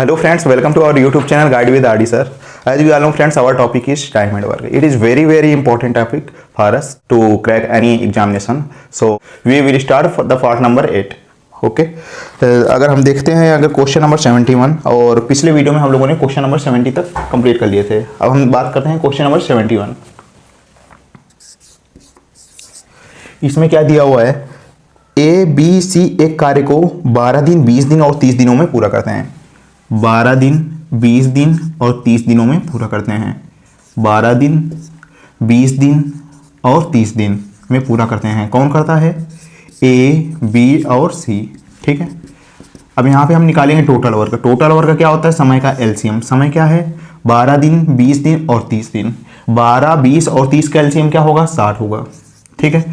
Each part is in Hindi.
Hello friends, welcome to our YouTube channel Guide with RD sir. As we all know friends, our topic is time and work. It is very important topic for us to crack any examination. So we will start for the part number 8. Okay अगर हम देखते हैं अगर क्वेश्चन नंबर 71 और पिछले वीडियो में हम लोगों ने क्वेश्चन नंबर 70 तक कंप्लीट कर लिए थे। अब हम बात करते हैं क्वेश्चन नंबर 71। इसमें क्या दिया हुआ है, ए बी सी एक कार्य को 12 दिन 20 दिन और 30 दिनों में पूरा करते हैं। 12 दिन 20 दिन और 30 दिनों में पूरा करते हैं। 12 दिन 20 दिन और 30 दिन में पूरा करते हैं। कौन करता है? ए बी और सी। ठीक है, अब यहाँ पे हम निकालेंगे टोटल वर्क। टोटल वर्क क्या होता है? समय का एलसीएम। समय क्या है? 12 दिन 20 दिन और 30 दिन। 12 20 और 30 का एलसीएम क्या होगा? 60 होगा। ठीक है,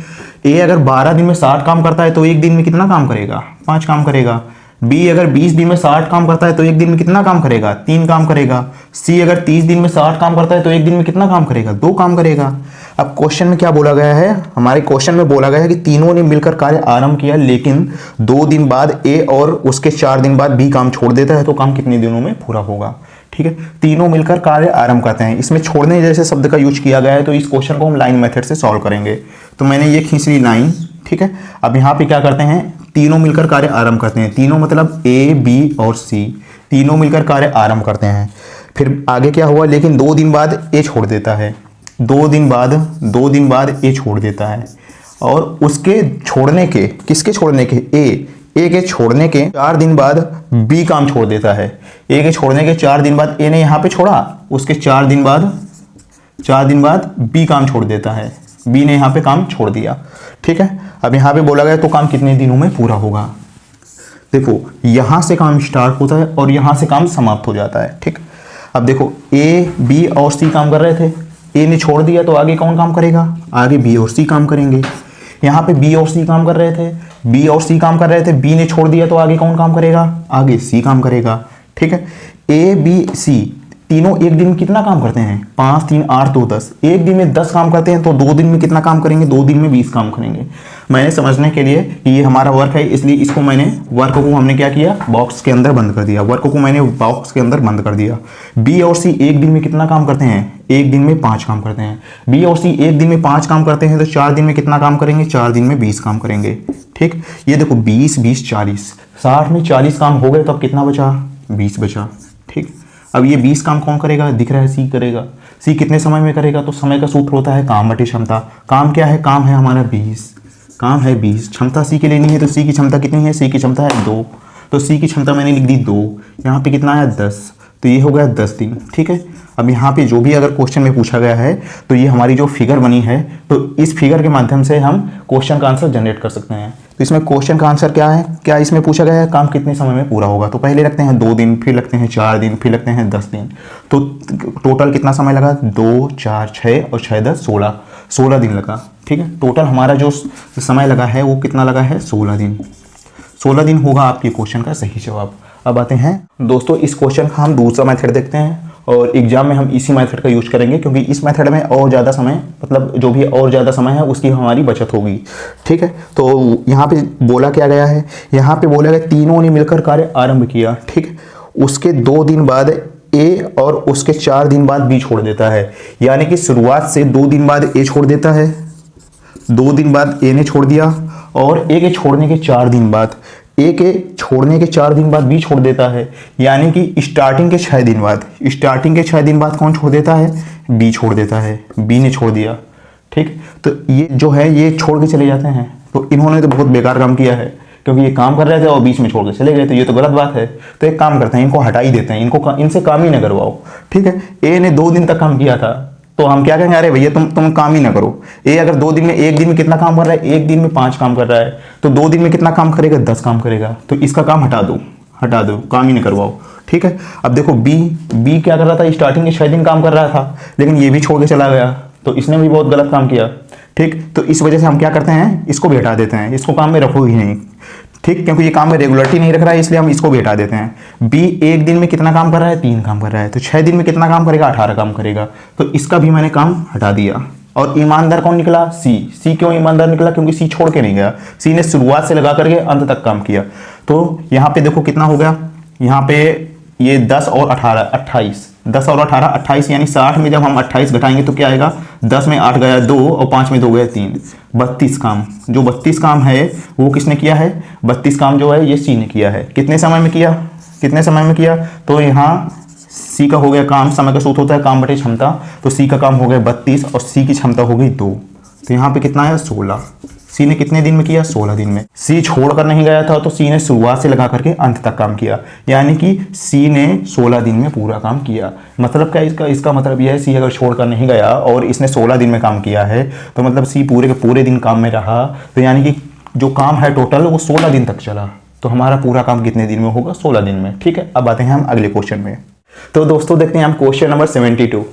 ए अगर 12 दिन में 60 काम करता है तो एक दिन में कितना काम करेगा? 5 काम करेगा। बी अगर 20 दिन में 60 काम करता है तो एक दिन में कितना काम करेगा? 3 काम करेगा। सी अगर 30 दिन में 60 काम करता है तो एक दिन में कितना काम करेगा? 2 काम करेगा। अब क्वेश्चन में क्या बोला गया है? हमारे क्वेश्चन में बोला गया है कि तीनों ने मिलकर कार्य आरंभ किया, लेकिन 2 दिन बाद ए और उसके 4 दिन बाद बी काम छोड़ देता है, तो काम कितने दिनों में पूरा होगा? ठीक है, तीनों मिलकर कार्य आरंभ करते हैं। इसमें छोड़ने जैसे शब्द का यूज किया गया है, तो इस क्वेश्चन को हम लाइन मेथड से सॉल्व करेंगे। तो मैंने ये खींच ली लाइन। ठीक है, अब यहाँ पे क्या करते हैं? तीनों मिलकर कार्य आरंभ करते हैं। तीनों मतलब ए बी और सी, तीनों मिलकर कार्य आरंभ करते हैं। फिर आगे क्या हुआ? लेकिन 2 दिन बाद ए छोड़ देता है। 2 दिन बाद ए छोड़ देता है, और उसके छोड़ने के, किसके छोड़ने के? ए के छोड़ने के 4 दिन बाद बी काम छोड़ देता है। ए के छोड़ने के 4 दिन बाद ए ने यहाँ पे छोड़ा, उसके 4 दिन बाद बी काम छोड़ देता है। बी ने यहाँ पे काम छोड़ दिया। ठीक है, अब यहाँ पे बोला गया तो काम कितने दिनों में पूरा होगा? देखो, यहाँ से काम स्टार्ट होता है और यहाँ से काम समाप्त हो जाता है। ठीक, अब देखो ए बी और सी काम कर रहे थे, ए ने छोड़ दिया तो आगे कौन काम करेगा? आगे बी और सी काम करेंगे। यहाँ पे बी और सी काम कर रहे थे, बी ने छोड़ दिया तो आगे कौन काम करेगा? आगे सी काम करेगा। ठीक है, ए बी सी तीनों एक दिन में कितना काम करते हैं? 5 3 8 2 10। एक दिन में 10 काम करते हैं, तो 2 दिन में कितना काम करेंगे? 2 दिन में 20 काम करेंगे। मैंने समझने के लिए कि ये हमारा वर्क है, इसलिए इसको वर्क को हमने क्या किया? बॉक्स के अंदर बंद कर दिया। वर्क को मैंने बॉक्स के अंदर बंद कर दिया। बी और सी एक दिन में कितना काम करते हैं? एक दिन में 5 काम करते हैं। बी और सी एक दिन में 5 काम करते हैं, तो 4 दिन में कितना काम करेंगे? 4 दिन में 20 काम करेंगे। ठीक, ये देखो 20 20 40, 60 में 40 काम हो गए, तो अब कितना बचा? 20 बचा। ठीक, अब ये 20 काम कौन करेगा? दिख रहा है सी करेगा। सी कितने समय में करेगा? तो समय का सूत्र होता है काम बटे क्षमता। काम क्या है? काम है हमारा 20। काम है 20, क्षमता सी के लेनी है, तो सी की क्षमता कितनी है? सी की क्षमता है 2, तो सी की क्षमता मैंने लिख दी 2। यहाँ पे कितना है? 10, तो ये हो गया 10 दिन। ठीक है, अब यहाँ पे जो भी अगर क्वेश्चन में पूछा गया है, तो ये हमारी जो फिगर बनी है, तो इस फिगर के माध्यम से हम क्वेश्चन का आंसर जनरेट कर सकते हैं। तो इसमें क्वेश्चन का आंसर क्या है? क्या इसमें पूछा गया है काम कितने समय में पूरा होगा? तो पहले रखते हैं 2 दिन, फिर लगते हैं 4 दिन, फिर लगते हैं 10 दिन। तो टोटल कितना समय लगा? 2 4 6 और 6 10 16 दिन लगा। ठीक है, टोटल हमारा जो समय लगा है वो कितना लगा है? 16 दिन। 16 दिन होगा आपके क्वेश्चन का सही जवाब। अब आते हैं दोस्तों, इस क्वेश्चन का हम दूसरा मेथड देखते हैं, और एग्जाम में हम इसी मेथड का यूज करेंगे, क्योंकि इस मेथड में और ज़्यादा समय, मतलब जो भी और ज़्यादा समय है उसकी हमारी बचत होगी। ठीक है, तो यहाँ पे बोला क्या गया है? यहाँ पे बोला गया तीनों ने मिलकर कार्य आरंभ किया। ठीक है, उसके 2 दिन बाद ए और उसके 4 दिन बाद बी छोड़ देता है। यानी कि शुरुआत से 2 दिन बाद ए छोड़ देता है, 2 दिन बाद ए ने छोड़ दिया, और ए के छोड़ने के 4 दिन बाद बी छोड़ देता है। यानी कि स्टार्टिंग के 6 दिन बाद कौन छोड़ देता है? बी छोड़ देता है। बी ने छोड़ दिया। ठीक, तो ये जो है ये छोड़ के चले जाते हैं। तो इन्होंने तो बहुत बेकार काम किया है, क्योंकि ये काम कर रहे थे और बीच में छोड़ के चले गए, तो ये तो गलत बात है। तो एक काम करते हैं, इनको हटा ही देते हैं, इनसे काम ही ना करवाओ। ठीक है, ए ने 2 दिन तक काम किया था, तो हम क्या कहेंगे? अरे भैया तुम काम ही ना करो। ए अगर 2 दिन में, एक दिन में कितना काम कर रहा है? एक दिन में 5 काम कर रहा है, तो 2 दिन में कितना काम करेगा? 10 काम करेगा। तो इसका काम हटा दो, काम ही नहीं करवाओ। ठीक है, अब देखो बी क्या कर रहा था? स्टार्टिंग के 6 दिन काम कर रहा था, लेकिन ये भी छोड़ के चला गया, तो इसने भी बहुत गलत काम किया। ठीक, तो इस वजह से हम क्या करते हैं? इसको भी हटा देते हैं, इसको काम में रखो ही नहीं। ठीक, क्योंकि ये काम में रेगुलरिटी नहीं रख रहा है, इसलिए हम इसको भी हटा देते हैं। बी एक दिन में कितना काम कर रहा है? 3 काम कर रहा है, तो 6 दिन में कितना काम करेगा? 18 काम करेगा। तो इसका भी मैंने काम हटा दिया। और ईमानदार कौन निकला? सी क्यों ईमानदार निकला? क्योंकि सी छोड़ के नहीं गया। सी ने शुरुआत से लगा करके अंत तक काम किया। तो यहाँ पे देखो कितना हो गया, यहाँ पे ये 10 और 18 28, 10 और 18 28, यानी 60 में जब हम 28 घटाएंगे तो क्या आएगा, 10 में 8 गया 2 और 5 में 2 गया 3, 32 काम। जो 32 काम है वो किसने किया है, 32 काम जो है ये सी ने किया है। कितने समय में किया, कितने समय में किया, तो यहाँ सी का हो गया काम, समय का सूत्र होता है काम बटे क्षमता, तो सी का काम हो गया 32 और सी की क्षमता हो गई 2, तो यहाँ पे कितना आया 16। सी ने कितने दिन में किया, 16 दिन में। सी छोड़कर नहीं गया था तो सी ने शुरुआत से लगा करके अंत तक काम किया, यानी कि सी ने 16 दिन में पूरा काम किया। मतलब क्या इसका मतलब यह है, सी अगर छोड़कर नहीं गया और इसने 16 दिन में काम किया है तो मतलब सी पूरे के पूरे दिन काम में रहा, तो यानी कि जो काम है टोटल वो 16 दिन तक चला, तो हमारा पूरा काम कितने दिन में होगा, 16 दिन में। ठीक है, अब आते हैं हम अगले क्वेश्चन में। तो दोस्तों देखते हैं हम क्वेश्चन नंबर 72।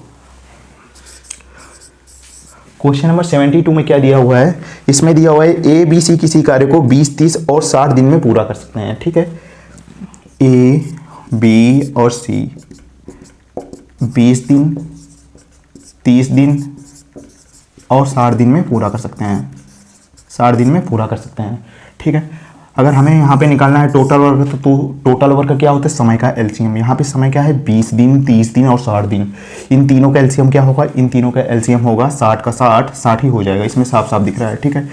क्वेश्चन नंबर 72 में क्या दिया हुआ है, इसमें दिया हुआ है ए बी सी किसी कार्य को 20, 30 और 60 दिन में पूरा कर सकते हैं। ठीक है, ए बी और सी 20 दिन, 30 दिन और 60 दिन में पूरा कर सकते हैं, 60 दिन में पूरा कर सकते हैं। ठीक है, अगर हमें यहाँ पे निकालना है टोटल वर्क, तो टोटल वर्क क्या होता है, समय का एलसीएम। यहाँ पे समय क्या है, 20 दिन, 30 दिन और 60 दिन। इन तीनों का एलसीएम क्या होगा, इन तीनों का एलसीएम होगा 60 का 60, 60 ही हो जाएगा, इसमें साफ साफ दिख रहा है। ठीक है,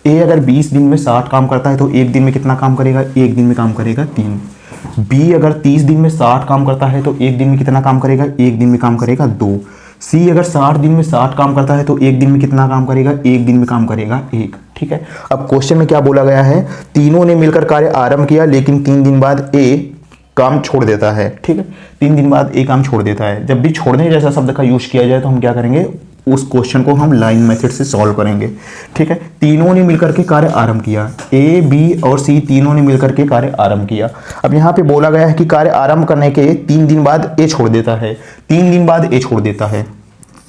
ए अगर 20 दिन में 60 काम करता है तो एक दिन में कितना काम करेगा, एक दिन में काम करेगा 3। बी अगर 30 दिन में 60 काम करता है तो एक दिन में कितना काम करेगा, एक दिन में काम करेगा 2। सी अगर 60 दिन में 60 काम करता है तो एक दिन में कितना काम करेगा, एक दिन में काम करेगा 1। ठीक है, अब क्वेश्चन में क्या बोला गया है, तीनों ने मिलकर कार्य आरंभ किया लेकिन 3 दिन बाद ए काम छोड़ देता है। ठीक है, 3 दिन बाद ए काम छोड़ देता है। जब भी छोड़ने जैसा शब्द का यूज किया जाए तो हम क्या करेंगे, उस क्वेश्चन को हम लाइन मेथड से सॉल्व करेंगे। ठीक है, तीनों ने मिलकर के कार्य आरंभ किया, ए बी और सी तीनों ने मिलकर के कार्य आरंभ किया। अब यहाँ पे बोला गया है कि कार्य आरंभ करने के 3 दिन बाद ए छोड़ देता है, 3 दिन बाद ए छोड़ देता है।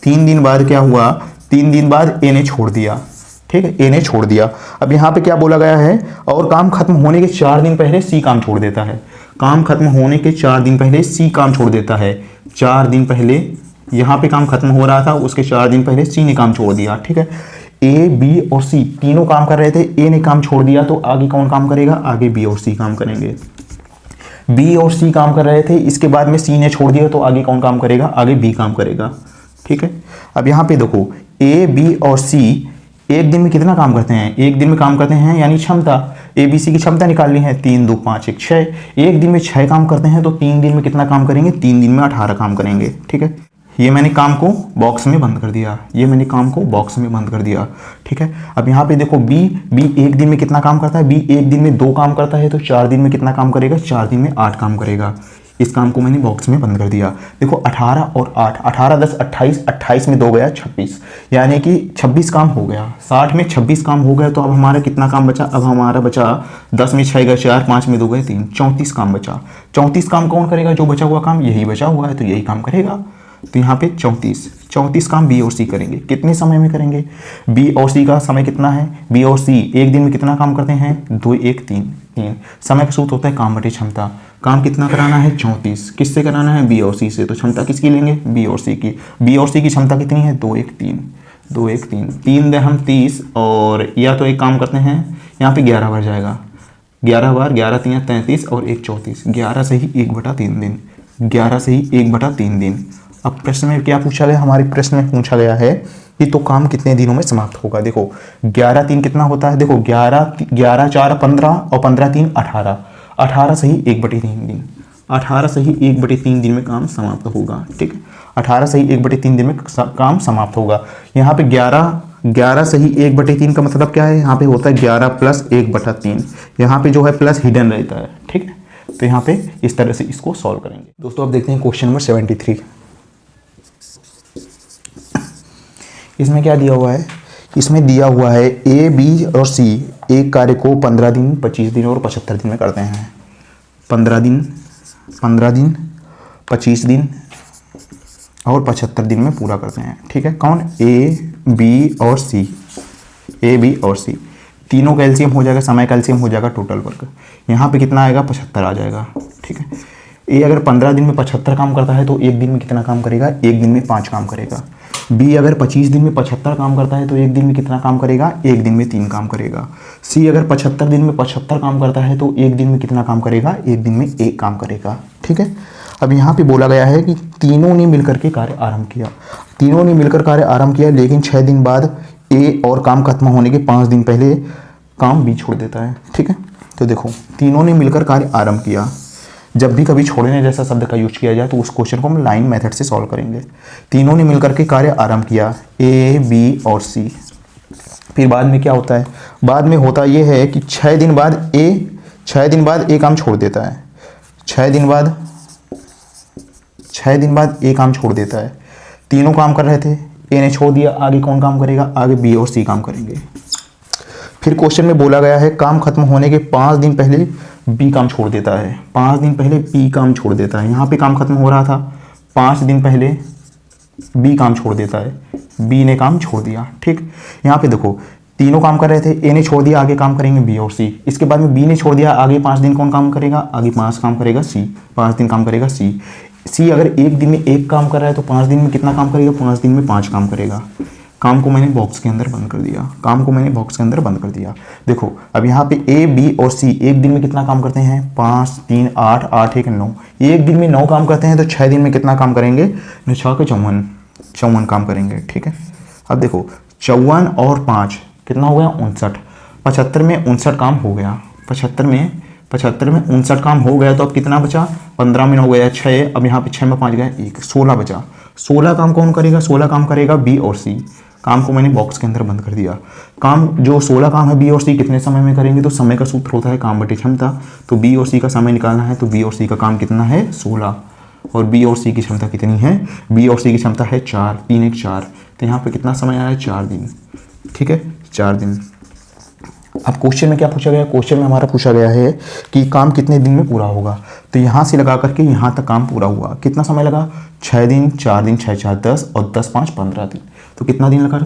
3 दिन बाद क्या हुआ, 3 दिन बाद ए ने छोड़ दिया। ठीक है, ए ने छोड़ दिया। अब यहाँ पे क्या बोला गया है, और काम खत्म होने के 4 दिन पहले सी काम छोड़ देता है। काम खत्म होने के 4 दिन पहले सी काम छोड़ देता है। 4 दिन पहले यहाँ पे काम खत्म हो रहा था, उसके 4 दिन पहले सी ने काम छोड़ दिया। ठीक है, ए बी और सी तीनों काम कर रहे थे, ए ने काम छोड़ दिया तो आगे कौन काम करेगा, आगे बी और सी काम करेंगे। बी और सी काम कर रहे थे, इसके बाद में सी ने छोड़ दिया तो आगे कौन काम करेगा, आगे बी काम करेगा। ठीक है, अब यहाँ पे देखो ए बी और सी एक दिन में कितना काम करते हैं, एक दिन में काम करते हैं, यानी क्षमता ए बी सी की क्षमता निकालनी है, 3 2 5 1 6। एक दिन में 6 काम करते हैं तो 3 दिन में कितना काम करेंगे, 3 दिन में 18 काम करेंगे। ठीक है, ये मैंने काम को बॉक्स में बंद कर दिया, ये मैंने काम को बॉक्स में बंद कर दिया। ठीक है, अब यहाँ पे देखो बी एक दिन में कितना काम करता है, बी एक दिन में 2 काम करता है तो 4 दिन में कितना काम करेगा, 4 दिन में 8 काम करेगा। इस काम को मैंने बॉक्स में बंद कर दिया। देखो 18 और 8, 18 10 28, 28 में 2 गया 26, यानी कि 26 काम हो गया। 60 में 26 काम हो गया तो अब हमारा कितना काम बचा, अब हमारा बचा 10 में 6 गए 4, 5 में 2 गए 3, 34 काम बचा। 34 काम कौन करेगा, जो बचा हुआ काम यही बचा हुआ है तो यही काम करेगा। तो यहाँ पे 34 काम बी और सी करेंगे। कितने समय में करेंगे, बी और सी का समय कितना है, बी और सी एक दिन में कितना काम करते हैं, 2 1 3 3। समय का सूत्र होता है काम बटे क्षमता। काम कितना कराना है, 34। किससे कराना है, बी और सी से, तो क्षमता किसकी लेंगे, बी और सी की। बी और सी की क्षमता कितनी है, 2 1 3 2 1 3 3 दे हम 30, और या तो एक काम करते हैं यहाँ पे 11 बार जाएगा, 11 बार, 11 3 33 और 1 34, 11 से ही 1/3 दिन, 11 से ही 1/3 दिन। अब प्रश्न में क्या पूछा गया, हमारे प्रश्न में पूछा गया है कि तो काम कितने दिनों में समाप्त होगा। देखो 11 3 कितना होता है, देखो 11 4 15 और 15 3 18, 18 से ही 1/3 दिन, 18 से ही 1/3 दिन में काम समाप्त होगा। ठीक है, 18 से ही 1/3 दिन में काम समाप्त होगा। यहाँ पे 11 से ही 1/3 का मतलब क्या है, यहाँ पे होता है 11 + 1/3। यहाँ पे जो है प्लस हिडन रहता है। ठीक है, तो यहाँ पे इस तरह से इसको सॉल्व करेंगे। दोस्तों अब देखते हैं क्वेश्चन नंबर 73। इसमें क्या दिया हुआ है, इसमें दिया हुआ है ए बी और सी एक कार्य को 15 दिन 25 दिन और 75 दिन में करते हैं। 15 दिन 25 दिन और 75 दिन में पूरा करते हैं। ठीक है, कौन, ए बी और सी, ए बी और सी तीनों का एलसीएम हो जाएगा, समय का एलसीएम हो जाएगा टोटल वर्क। यहाँ पे कितना आएगा, 75 आ जाएगा। ठीक है, ए अगर 15 दिन में 75 काम करता है तो एक दिन में कितना काम करेगा, एक दिन में 5 काम करेगा। बी अगर 25 दिन में 75 काम करता है तो एक दिन में कितना काम करेगा, एक दिन में 3 काम करेगा। सी अगर 75 दिन में 75 काम करता है तो एक दिन में कितना काम करेगा, एक दिन में 1 काम करेगा। ठीक है, अब यहाँ पे बोला गया है कि तीनों ने मिलकर के कार्य आरंभ किया, तीनों ने मिलकर कार्य आरंभ किया, लेकिन 6 दिन बाद ए और काम खत्म होने के 5 दिन पहले काम बी छोड़ देता है। ठीक है, तो देखो तीनों ने मिलकर कार्य आरंभ किया। जब भी कभी छोड़ने जैसा शब्द का यूज किया जाए तो उस क्वेश्चन को हम लाइन मेथड से सॉल्व करेंगे। तीनों ने मिलकर के कार्य आरंभ किया, ए बी और सी। फिर बाद में क्या होता है, बाद में होता यह है कि 6 दिन बाद ए काम छोड़ देता है, 6 दिन बाद ए काम छोड़ देता है। तीनों काम कर रहे थे, ए ने छोड़ दिया, आगे कौन काम करेगा, आगे बी और सी काम करेंगे। फिर क्वेश्चन में बोला गया है काम खत्म होने के 5 दिन पहले बी काम छोड़ देता है, 5 दिन पहले बी काम छोड़ देता है। यहाँ पे काम खत्म हो रहा था, 5 दिन पहले बी काम छोड़ देता है, बी ने काम छोड़ दिया। ठीक, यहाँ पे देखो तीनों काम कर रहे थे, ए ने छोड़ दिया, आगे काम करेंगे बी और सी। इसके बाद में बी ने छोड़ दिया, आगे 5 दिन कौन काम करेगा, आगे 5 काम करेगा सी, 5 दिन काम करेगा सी। सी अगर एक दिन में एक काम कर रहा है तो 5 दिन में कितना काम करेगा, 5 दिन में 5 काम करेगा। काम को मैंने बॉक्स के अंदर बंद कर दिया, काम को मैंने बॉक्स के अंदर बंद कर दिया। देखो अब यहाँ पे ए बी और सी एक दिन में कितना काम करते हैं, 5 3 8 8 1 9, एक दिन में 9 काम करते हैं, तो 6 दिन में कितना काम करेंगे, 9 6 के 54 काम करेंगे। ठीक है, अब देखो 54 और 5 कितना हो गया, 59। 75 में 59 काम हो गया, 75 में 59 काम हो गया, तो अब कितना बचा, 15 में हो गया 6, अब यहाँ पे 6 में 5 गया 1, 16 बचा। 16 काम कौन करेगा, 16 काम करेगा बी और सी। काम को मैंने बॉक्स के अंदर बंद कर दिया। काम जो 16 काम है बी और सी कितने समय में करेंगे, तो समय का सूत्र होता है काम बटे क्षमता। तो बी और सी का समय निकालना है, तो बी और सी का काम कितना है 16, और बी और सी की क्षमता कितनी है, बी और सी की क्षमता है 4, 3 1 4, तो यहाँ पे कितना समय आया है 4 दिन। ठीक है, 4 दिन। अब क्वेश्चन में क्या पूछा गया, क्वेश्चन में हमारा पूछा गया है कि काम कितने दिन में पूरा होगा। तो यहाँ से लगा करके यहाँ तक काम पूरा हुआ, कितना समय लगा, 6 दिन, 4 दिन, 6 4 10 और 10 5 15 दिन। तो कितना दिन लगा,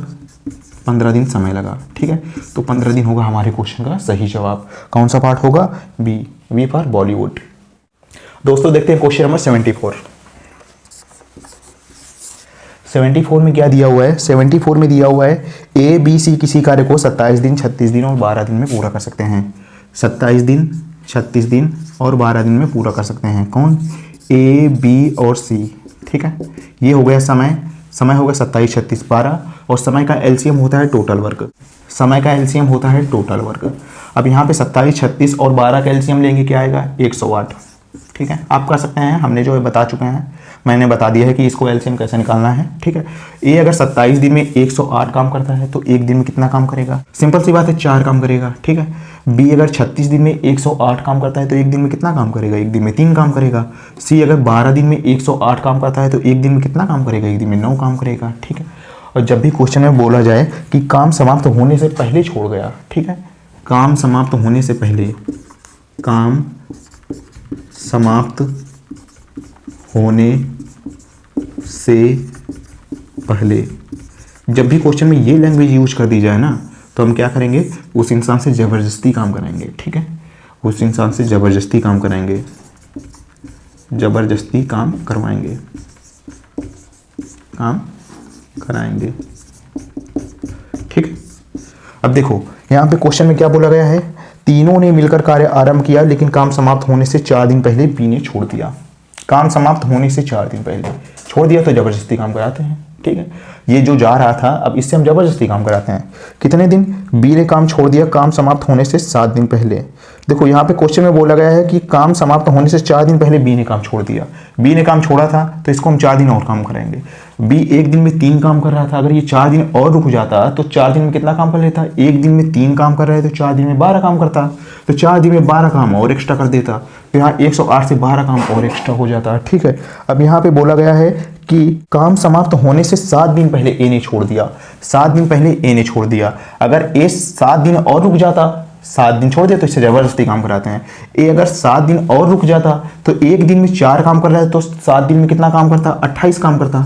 15 दिन समय लगा। ठीक है, तो 15 दिन होगा हमारे क्वेश्चन का सही जवाब। कौन सा पार्ट होगा, बी फॉर बॉलीवुड। दोस्तों देखते हैं क्वेश्चन नंबर 74 में क्या दिया हुआ है, 74 में दिया हुआ है ए बी सी किसी कार्य को 27 दिन 36 दिन और 12 दिन में पूरा कर सकते हैं। 27 दिन 36 दिन और 12 दिन में पूरा कर सकते हैं। कौन, ए बी और सी। ठीक है, ये हो गया समय हो गया 27 36 12, और समय का एलसीएम होता है टोटल वर्क, समय का एलसीएम होता है टोटल वर्क। अब यहाँ पे 27 36 और 12 का एलसीएम लेंगे, क्या आएगा 108। ठीक है, आप कर सकते हैं, हमने जो बता चुके हैं, मैंने बता दिया है कि इसको एलसीएम कैसे निकालना है। ठीक है, ए अगर 27 दिन में 108 काम करता है तो एक दिन में कितना काम करेगा, सिंपल सी बात है 4 काम करेगा। ठीक है, बी अगर 36 दिन में 108 काम करता है तो एक दिन में कितना काम करेगा, एक दिन में 3 काम करेगा। सी अगर 12 दिन में 108 काम करता है तो एक दिन में कितना काम करेगा, एक दिन में 9 काम करेगा। ठीक है, और जब भी क्वेश्चन में बोला जाए कि काम समाप्त होने से पहले छोड़ गया, ठीक है, काम समाप्त होने से पहले, काम समाप्त होने से पहले, जब भी क्वेश्चन में ये लैंग्वेज यूज कर दी जाए ना, तो हम क्या करेंगे, उस इंसान से ज़बरदस्ती काम कराएंगे। ठीक है, उस इंसान से ज़बरदस्ती काम कराएंगे, ज़बरदस्ती काम करवाएंगे, काम कराएंगे। ठीक है, अब देखो यहाँ पे क्वेश्चन में क्या बोला गया है, तीनों ने मिलकर कार्य आरंभ किया, लेकिन काम समाप्त होने से 4 दिन पहले बी ने छोड़ दिया। काम समाप्त होने से 4 दिन पहले छोड़ दिया तो जबरदस्ती काम कराते हैं। ठीक है, ये जो जा रहा था अब इससे हम जबरदस्ती काम कराते हैं। कितने दिन, बी ने काम छोड़ दिया काम समाप्त होने से 7 दिन पहले। देखो यहाँ पे क्वेश्चन में बोला गया है कि काम समाप्त होने से 4 दिन पहले बी ने काम छोड़ दिया। बी ने काम छोड़ा था तो इसको हम 4 दिन और काम कराएंगे। बी एक दिन में 3 काम कर रहा था, अगर ये 4 दिन और रुक जाता तो 4 दिन में कितना काम कर लेता, एक दिन में 3 काम कर रहे तो 4 दिन में 12 काम करता, तो 4 दिन में 12 काम और एक्स्ट्रा कर देता, तो यहाँ 108 से 12 काम और एक्स्ट्रा हो जाता। ठीक है, अब यहाँ पे बोला गया है कि काम समाप्त होने से 7 दिन पहले ए ने छोड़ दिया, 7 दिन पहले ए ने छोड़ दिया। अगर ए 7 दिन और रुक जाता, 7 दिन छोड़ दिया तो इससे जबरदस्ती काम कराते हैं। ए अगर 7 दिन और रुक जाता तो एक दिन में 4 काम कर रहा है तो 7 दिन में कितना काम करता, 28 काम करता,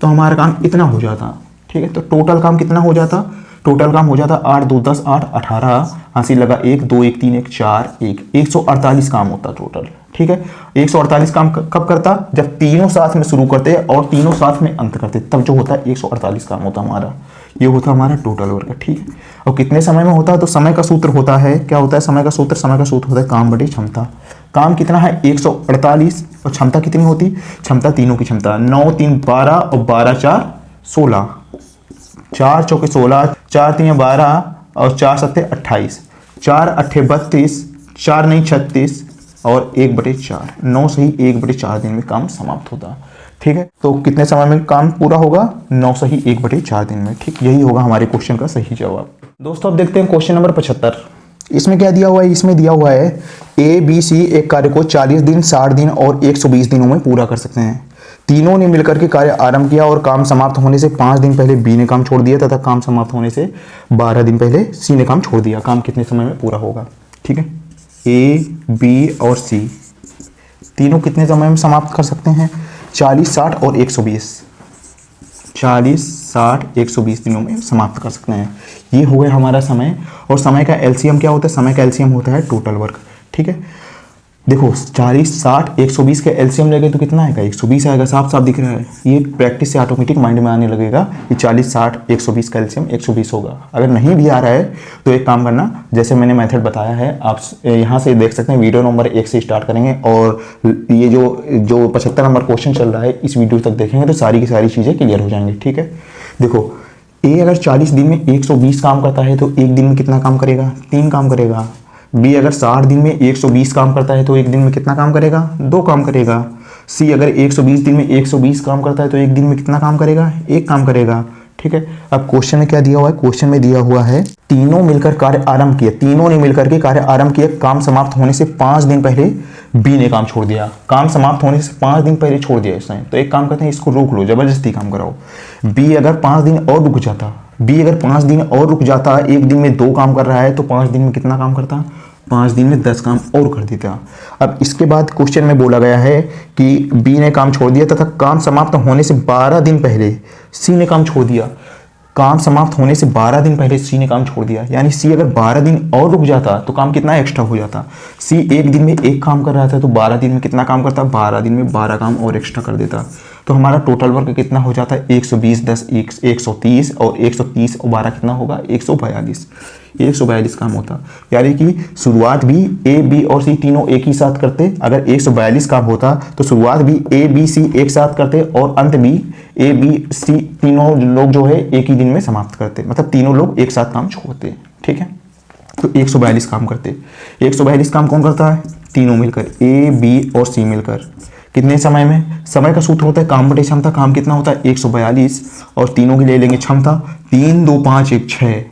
तो हमारा काम इतना हो जाता। ठीक है, तो टोटल काम कितना हो जाता, टोटल काम हो जाता 8 2 10 8 18, हासिल लगा 1 2 1 3 1 4 1, 148 काम होता टोटल। ठीक है, 148 काम कब करता, जब तीनों साथ में शुरू करते और तीनों साथ में अंत करते, तब जो होता है 148 काम होता हमारा, ये होता हमारा टोटल वर्क। ठीक है, और कितने समय में होता है, तो समय का सूत्र होता है, क्या होता है समय का सूत्र, समय का सूत्र होता है काम बटे क्षमता। काम कितना है 148 और क्षमता कितनी होती, क्षमता तीनों की क्षमता 9 3 12 और 12 4 16, 4 चौके 16, 4 3 12 और 4 सत्ते 28, 4 अट्ठे 32, 4 नहीं 36 और 1/4, 9 से ही 1/4 दिन में काम समाप्त होता। ठीक है, तो कितने समय में काम पूरा होगा, 9 से ही 1/4 दिन में। ठीक, यही होगा हमारे क्वेश्चन का सही जवाब। दोस्तों अब देखते हैं क्वेश्चन नंबर 75। इसमें क्या दिया हुआ है, इसमें दिया हुआ है ए बी सी एक कार्य को 40 दिन 60 दिन और 120 दिनों में पूरा कर सकते हैं। तीनों ने मिलकर के कार्य आरंभ किया और काम समाप्त होने से 5 दिन पहले बी ने काम छोड़ दिया तथा काम समाप्त होने से 12 दिन पहले सी ने काम छोड़ दिया। काम कितने समय में पूरा होगा। ठीक है, ए बी और सी तीनों कितने समय में समाप्त कर सकते हैं, 40 60 और 120, 40 60 120 दिनों में समाप्त कर सकते हैं। ये हो गया हमारा समय। और समय का एलसीएम क्या होता है, समय का एलसीएम होता है टोटल वर्क। ठीक है, देखो 40 60 120 के एलसीएम लेंगे तो कितना आएगा, 120 आएगा, साफ साफ दिख रहा है। ये प्रैक्टिस से ऑटोमेटिक माइंड में आने लगेगा कि 40 60 120 का एलसीएम 120 होगा। अगर नहीं भी आ रहा है तो एक काम करना, जैसे मैंने मेथड बताया है आप यहाँ से देख सकते हैं, वीडियो नंबर 1 से स्टार्ट करेंगे और ये जो 75 नंबर क्वेश्चन चल रहा है इस वीडियो तक देखेंगे तो सारी की सारी चीज़ें क्लियर हो जाएंगी। ठीक है, देखो ए अगर 40 दिन में 120 काम करता है तो एक दिन में कितना काम करेगा, 3 काम करेगा। बी अगर 60 दिन में 120 काम करता है तो एक दिन में कितना काम करेगा, 2 काम करेगा। सी अगर 120 दिन में 120 काम करता है तो एक दिन में कितना काम करेगा, 1 काम करेगा। ठीक है, अब क्वेश्चन में क्या दिया हुआ है, क्वेश्चन में दिया हुआ है तीनों मिलकर कार्य आरंभ किया, तीनों ने मिलकर के कार्य आरंभ किया, काम समाप्त होने से 5 दिन पहले बी ने काम छोड़ दिया। काम समाप्त होने से 5 दिन पहले छोड़ दिया इसने, तो एक काम करते हैं, इसको रोक लो, जबरदस्ती काम कराओ। बी अगर 5 दिन और रुक जाता, बी अगर 5 दिन और रुक जाता, एक दिन में 2 काम कर रहा है तो 5 दिन में कितना काम करता, 5 दिन में 10 काम और कर देता। अब इसके बाद क्वेश्चन में बोला गया है कि बी ने काम छोड़ दिया तथा काम समाप्त होने से 12 दिन पहले सी ने काम छोड़ दिया। काम समाप्त होने से 12 दिन पहले सी ने काम छोड़ दिया, यानी सी अगर 12 दिन और रुक जाता तो काम कितना एक्स्ट्रा हो जाता। सी एक दिन में 1 काम कर रहा था तो 12 दिन में कितना काम करता, 12 दिन में 12 काम और एक्स्ट्रा कर देता। तो हमारा टोटल वर्क कितना हो जाता है, 120 10 130 और 130 और 12 कितना होगा, 142 काम होता। यानी कि शुरुआत भी ए बी और सी तीनों एक ही साथ करते। अगर 142 काम होता तो शुरुआत भी ए बी सी एक साथ करते और अंत भी ए बी सी तीनों लोग जो है एक ही दिन में समाप्त करते, मतलब तीनों लोग एक साथ काम छोड़ते। ठीक है, तो 142 काम करते। 142 काम कौन करता है, तीनों मिलकर, ए बी और सी मिलकर। कितने समय में, समय का सूत्र होता है काम बटे क्षमता। काम कितना होता है 142 और तीनों के लिए लेंगे क्षमता, 3 2 5 1 6,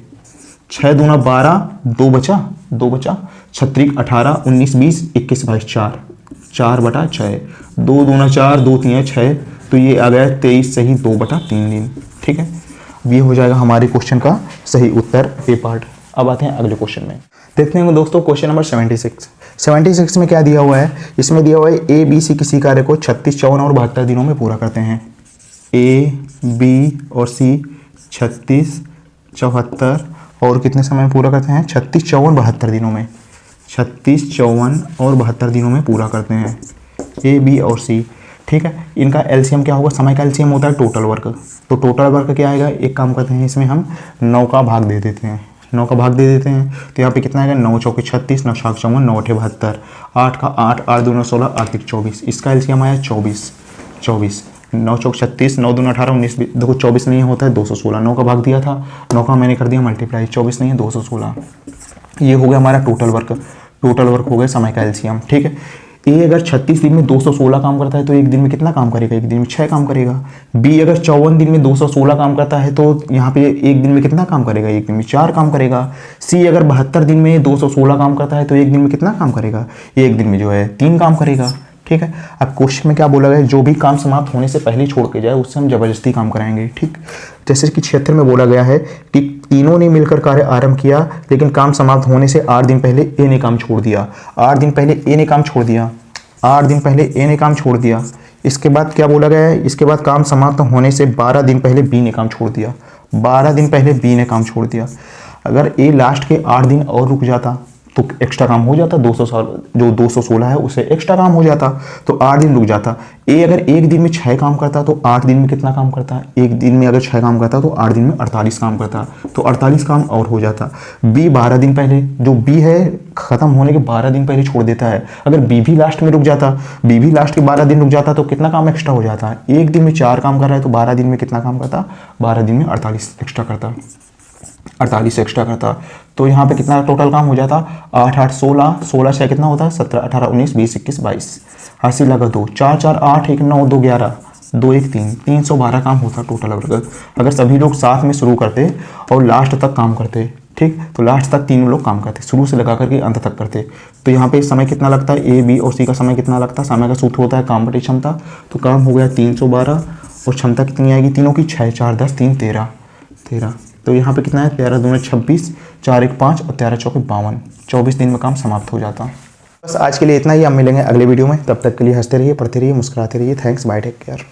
6 दूना 12, 2 बचा 36 18 19 20 21 22 4/6, 2 दूना 4 2 3 6, तो ये आ गया 23 सही 2/3 दिन। ठीक है, अब ये हो जाएगा हमारे क्वेश्चन का सही उत्तर ए पार्ट। अब आते हैं अगले क्वेश्चन में, देखते हैं दोस्तों क्वेश्चन नंबर 76 में क्या दिया हुआ है। इसमें दिया हुआ है ए बी सी किसी कार्य को 36 54 और 72 दिनों में पूरा करते हैं। ए बी और सी 36 74 और कितने समय में पूरा करते हैं, 36 54 72 दिनों में, 36 54 और 72 दिनों में पूरा करते हैं ए बी और सी। ठीक है, इनका एलसीएम क्या होगा, समय का एलसीएम होता है टोटल वर्क। तो टोटल वर्क क्या आएगा, एक काम करते हैं, इसमें हम 9 का भाग दे देते हैं, 9 का भाग दे देते हैं तो यहाँ पे कितना आएगा, 9 चौके 36, 9 7 54, 9 8 72, 8 का 8, 8 दूना 16, 8 3 24, इसका एलसीएम आया 24, 9 चौक 36, 9 दूना 18 19 20, देखो 24 नहीं होता है 216, 9 का भाग दिया था, 9 का मैंने कर दिया मल्टीप्लाई, 24 नहीं है 216। ये हो गया हमारा टोटल वर्क हो गया समय का एलसीएम। ठीक है, ए अगर 36 दिन में 216 काम करता है तो एक दिन में कितना काम करेगा, एक दिन में 6 काम करेगा। बी अगर 54 दिन में 216 काम करता है तो यहाँ पे एक दिन में कितना काम करेगा, एक दिन में 4 काम करेगा। सी अगर 72 दिन में 216 काम करता है तो एक दिन में कितना काम करेगा, एक दिन में जो है 3 काम करेगा। ठीक है, अब क्वेश्चन में क्या बोला गया है, जो भी काम समाप्त होने से पहले छोड़ के जाए उससे हम जबरदस्ती काम कराएंगे। ठीक, जैसे कि 76 में बोला गया है कि तीनों ने मिलकर कार्य आरंभ किया लेकिन काम समाप्त होने से 8 दिन पहले ए ने काम छोड़ दिया। 8 दिन पहले ए ने काम छोड़ दिया, 8 दिन पहले ए ने काम छोड़ दिया। इसके बाद क्या बोला गया है, इसके बाद काम समाप्त होने से 12 दिन पहले बी ने काम छोड़ दिया, 12 दिन पहले बी ने काम छोड़ दिया। अगर ए लास्ट के 8 दिन और रुक जाता तो एक्स्ट्रा काम हो जाता, 200 साल जो 216 है उसे एक्स्ट्रा काम हो जाता, तो 8 दिन रुक जाता। ए अगर एक दिन में 6 काम करता तो 8 दिन में कितना काम करता, एक दिन में अगर 6 काम करता तो 8 दिन में 48 काम करता, तो 48 काम और हो जाता। बी 12 दिन पहले, जो बी है खत्म होने के 12 दिन पहले छोड़ देता है, अगर बी भी लास्ट में रुक जाता, बी भी लास्ट के 12 दिन रुक जाता तो कितना काम एक्स्ट्रा हो जाता है, एक दिन में 4 काम कर रहा है तो 12 दिन में कितना काम करता, 12 दिन में 48 एक्स्ट्रा करता, 48 एक्स्ट्रा करता। तो यहाँ पे कितना टोटल काम हो जाता, 8 8 16, 16 से कितना होता है 17 18 19 20 21 22, हासिल लगा 2 4 4 8 1 9 2 11 2 1 3, 312 काम होता टोटल। अगर सभी लोग साथ में शुरू करते और लास्ट तक काम करते, ठीक, तो लास्ट तक तीनों लोग काम करते, शुरू से लगा करके अंत तक करते, तो यहाँ पे समय कितना लगता है, ए बी और सी का समय कितना लगता है, समय का सूत्र होता है काम बटे क्षमता, तो काम हो गया 312 और क्षमता कितनी आएगी तीनों की, 6 4 10 3 13, तो यहाँ पे कितना है 13 दूनी 26, 4 1 5 और 13 चौके 52, 24 दिन में काम समाप्त हो जाता। बस आज के लिए इतना ही, हम मिलेंगे अगले वीडियो में, तब तक के लिए हंसते रहिए, पढ़ते रहिए, मुस्कुराते रहिए। Thanks, bye, take care.